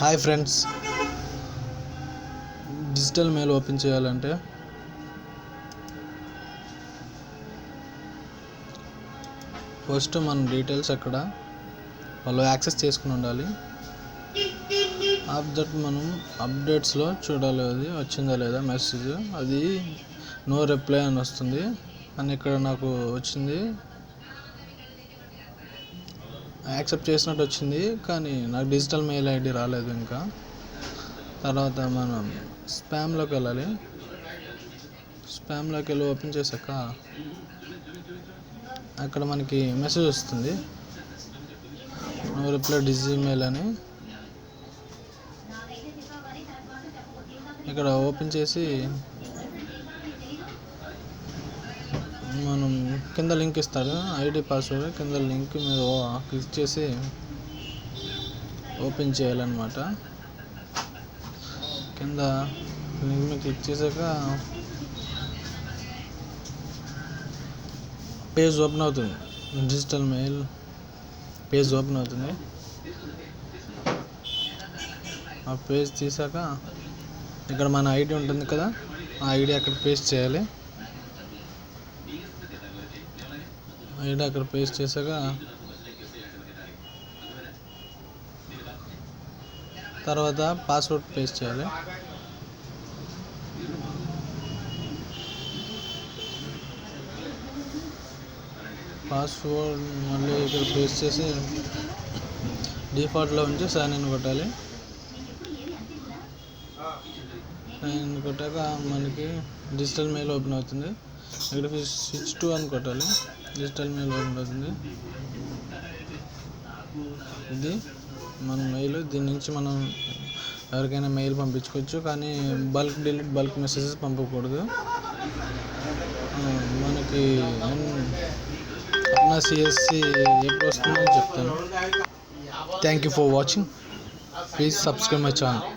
Hi friends, digital mail open చేయాలంటే first మన details అక్కడ వాళ్ళు యాక్సెస్ చేసుకుని ఉండాలి. ఆఫ్టర్ మనం అప్డేట్స్లో చూడాలి అది వచ్చిందా లేదా మెసేజ్. అది నో రిప్లై అని వస్తుంది, కానీ ఇక్కడ నాకు వచ్చింది యాక్సెప్ట్ చేసినట్టు వచ్చింది, కానీ నాకు డిజిటల్ మెయిల్ ఐడి రాలేదు ఇంకా. తర్వాత మనం స్పామ్లోకి వెళ్ళాలి. స్పామ్లోకి వెళ్ళి ఓపెన్ చేశాక అక్కడ మనకి మెసేజ్ వస్తుంది, నో రిప్లై డిజిమెయిల్ అని. ఇక్కడ ఓపెన్ చేసి మనం కింద లింక్ ఇస్తాడు, ఐడి పాస్వర్డ్ కింద లింక్ మీద క్లిక్ చేసి ఓపెన్ చేయాలన్నమాట. కింద లింక్ మీద క్లిక్ చేశాక పేజ్ ఓపెన్ అవుతుంది, డిజిటల్ మెయిల్ పేజ్ ఓపెన్ అవుతుంది. ఆ పేజ్ తీసాక ఇక్కడ మన ఐడి ఉంటుంది కదా, ఆ ఐడి అక్కడ పేస్ట్ చేయాలి. ఐడి అక్కడ పేస్ట్ చేశాక తర్వాత పాస్వర్డ్ పేస్ట్ చేయాలి. పాస్వర్డ్ మళ్ళీ ఇక్కడ పేస్ట్ చేసి డిఫాల్ట్లో ఉంచి సైన్ ఇన్ కొట్టాలి. సైన్ ఇన్ కొట్టాక మనకి డిజిటల్ మెయిల్ ఓపెన్ అవుతుంది. ఇక్కడ స్విచ్ టు అని కొట్టాలి, డిజిటల్ మెయిల్ ఓపెన్ అవుతుంది. ఇది మన మెయిల్, దీని నుంచి మనం ఎవరికైనా మెయిల్ పంపించుకోవచ్చు, కానీ బల్క్ మెసేజెస్ పంపకూడదు. మనకి నా సిఎస్సి ఎప్పుడు వస్తుందో చెప్తాను. Thank you for watching. Please subscribe my channel.